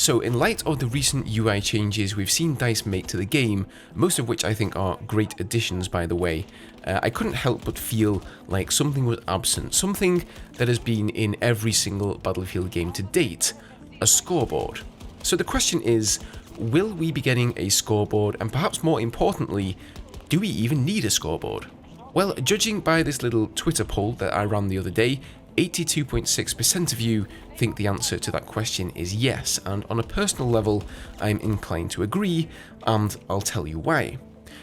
So in light of the recent UI changes we've seen DICE make to the game, most of which I think are great additions by the way, I couldn't help but feel like something was absent, something that has been in every single Battlefield game to date, a scoreboard. So the question is, will we be getting a scoreboard, and perhaps more importantly, do we even need a scoreboard? Well, judging by this little Twitter poll that I ran the other day, 82.6% of you think the answer to that question is yes, and on a personal level, I'm inclined to agree, and I'll tell you why.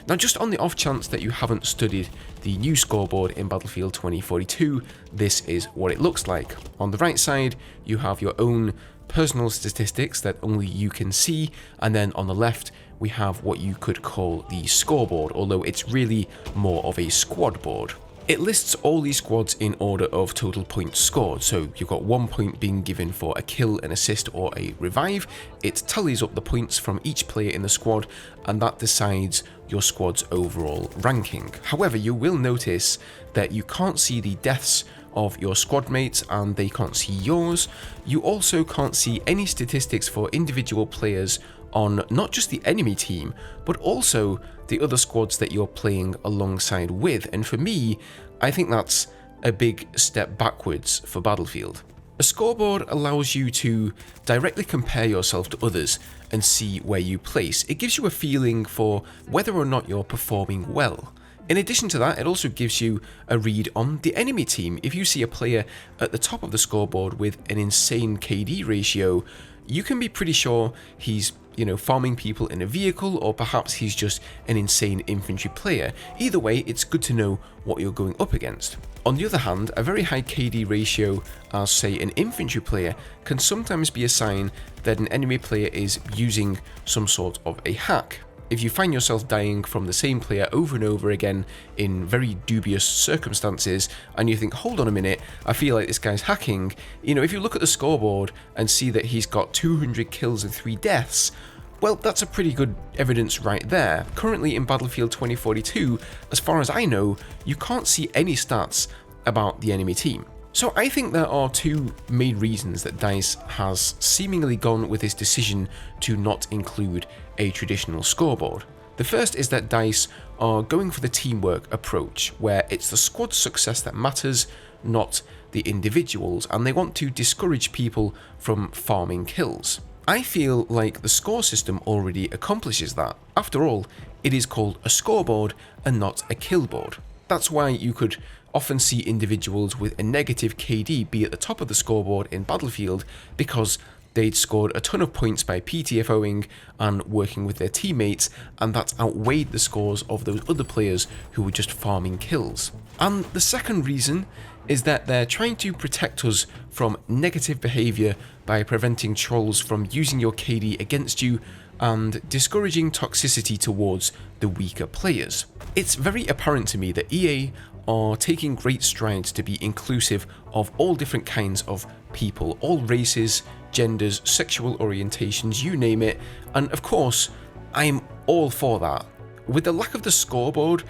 Now, just on the off chance that you haven't studied the new scoreboard in Battlefield 2042, this is what it looks like. On the right side, you have your own personal statistics that only you can see, and then on the left, we have what you could call the scoreboard, although it's really more of a squad board. It lists all these squads in order of total points scored, so you've got 1 point being given for a kill, an assist or a revive. It tallies up the points from each player in the squad, and that decides your squad's overall ranking. However, you will notice that you can't see the deaths of your squad mates and they can't see yours. You also can't see any statistics for individual players on not just the enemy team, but also the other squads that you're playing alongside with. And for me, I think that's a big step backwards for Battlefield. A scoreboard allows you to directly compare yourself to others and see where you place. It gives you a feeling for whether or not you're performing well. In addition to that, it also gives you a read on the enemy team. If you see a player at the top of the scoreboard with an insane KD ratio, you can be pretty sure he's farming people in a vehicle, or perhaps he's just an insane infantry player. Either way, it's good to know what you're going up against. On the other hand, a very high KD ratio as, say, an infantry player can sometimes be a sign that an enemy player is using some sort of a hack. If you find yourself dying from the same player over and over again in very dubious circumstances, and you think, hold on a minute, I feel like this guy's hacking, if you look at the scoreboard and see that he's got 200 kills and 3 deaths, well, that's a pretty good evidence right there. Currently in Battlefield 2042, as far as I know, you can't see any stats about the enemy team. So I think there are two main reasons that DICE has seemingly gone with this decision to not include a traditional scoreboard. The first is that DICE are going for the teamwork approach, where it's the squad's success that matters, not the individuals, and they want to discourage people from farming kills. I feel like the score system already accomplishes that. After all, it is called a scoreboard and not a kill board. That's why you could often see individuals with a negative KD be at the top of the scoreboard in Battlefield, because they'd scored a ton of points by PTFOing and working with their teammates, and that's outweighed the scores of those other players who were just farming kills. And the second reason is that they're trying to protect us from negative behaviour by preventing trolls from using your KD against you and discouraging toxicity towards the weaker players. It's very apparent to me that EA are taking great strides to be inclusive of all different kinds of people, all races, genders, sexual orientations, you name it, and of course, I'm all for that. With the lack of the scoreboard,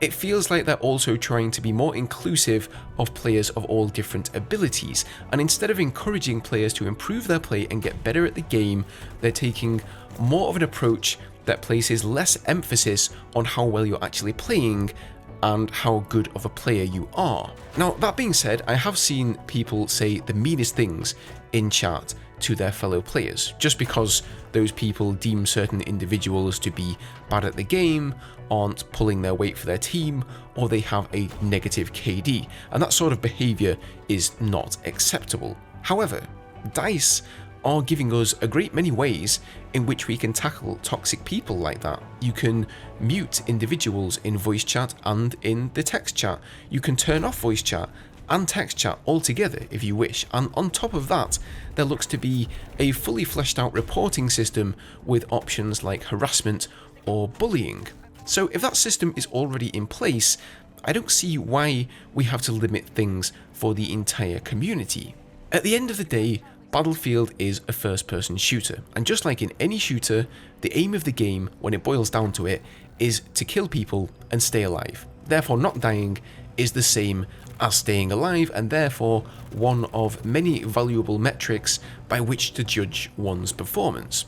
it feels like they're also trying to be more inclusive of players of all different abilities, and instead of encouraging players to improve their play and get better at the game, they're taking more of an approach that places less emphasis on how well you're actually playing and how good of a player you are. Now, that being said, I have seen people say the meanest things in chat to their fellow players, just because those people deem certain individuals to be bad at the game, aren't pulling their weight for their team, or they have a negative KD, and that sort of behaviour is not acceptable. However, DICE are giving us a great many ways in which we can tackle toxic people like that. You can mute individuals in voice chat and in the text chat. You can turn off voice chat and text chat altogether if you wish, and on top of that, there looks to be a fully fleshed out reporting system with options like harassment or bullying. So if that system is already in place, I don't see why we have to limit things for the entire community. At the end of the day, Battlefield is a first-person shooter, and just like in any shooter, the aim of the game, when it boils down to it, is to kill people and stay alive. Therefore, not dying is the same as staying alive, and therefore one of many valuable metrics by which to judge one's performance.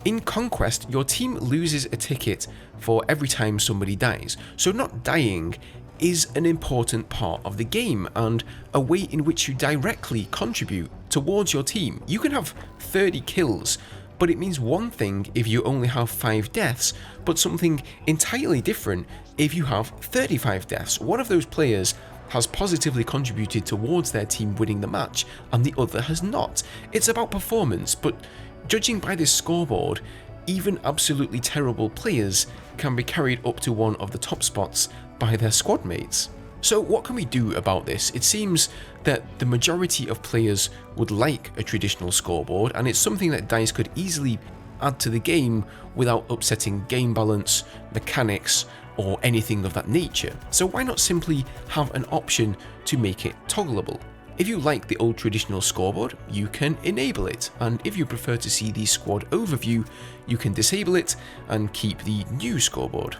In Conquest, your team loses a ticket for every time somebody dies, so not dying is an important part of the game and a way in which you directly contribute towards your team. You can have 30 kills, but it means one thing if you only have 5 deaths, but something entirely different if you have 35 deaths. One of those players has positively contributed towards their team winning the match and the other has not. It's about performance, but judging by this scoreboard, even absolutely terrible players can be carried up to one of the top spots by their squad mates. So what can we do about this? It seems that the majority of players would like a traditional scoreboard, and it's something that DICE could easily add to the game without upsetting game balance, mechanics, or anything of that nature. So why not simply have an option to make it toggleable? If you like the old traditional scoreboard, you can enable it, and if you prefer to see the squad overview, you can disable it and keep the new scoreboard.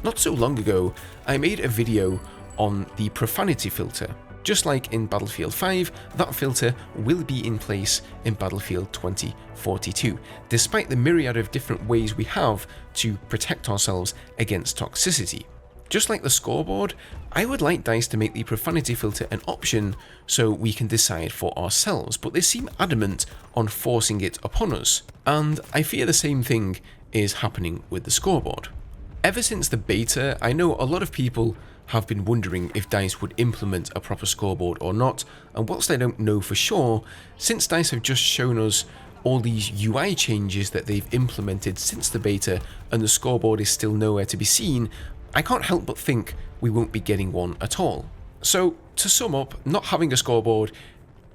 Not so long ago, I made a video on the profanity filter. Just like in Battlefield 5, that filter will be in place in Battlefield 2042, despite the myriad of different ways we have to protect ourselves against toxicity. Just like the scoreboard, I would like DICE to make the profanity filter an option so we can decide for ourselves, but they seem adamant on forcing it upon us, and I fear the same thing is happening with the scoreboard. Ever since the beta, I know a lot of people have been wondering if DICE would implement a proper scoreboard or not, and whilst I don't know for sure, since DICE have just shown us all these UI changes that they've implemented since the beta and the scoreboard is still nowhere to be seen, I can't help but think we won't be getting one at all. So to sum up, not having a scoreboard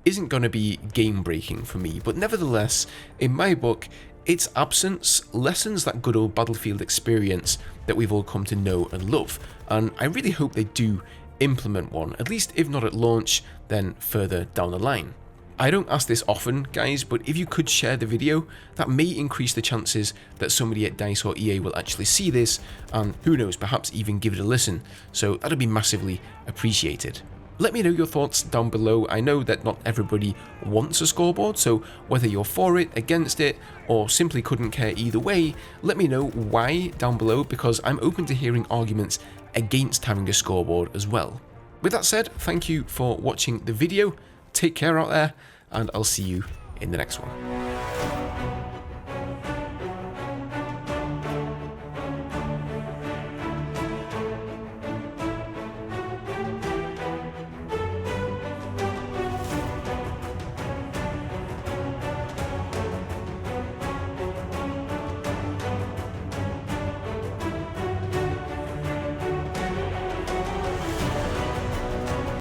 isn't going to be game breaking for me, but nevertheless, in my book, its absence lessens that good old Battlefield experience that we've all come to know and love, and I really hope they do implement one, at least if not at launch, then further down the line. I don't ask this often, guys, but if you could share the video, that may increase the chances that somebody at DICE or EA will actually see this, and who knows, perhaps even give it a listen, so that'd be massively appreciated. Let me know your thoughts down below. I know that not everybody wants a scoreboard, so whether you're for it, against it, or simply couldn't care either way, let me know why down below, because I'm open to hearing arguments against having a scoreboard as well. With that said, thank you for watching the video, take care out there, and I'll see you in the next one.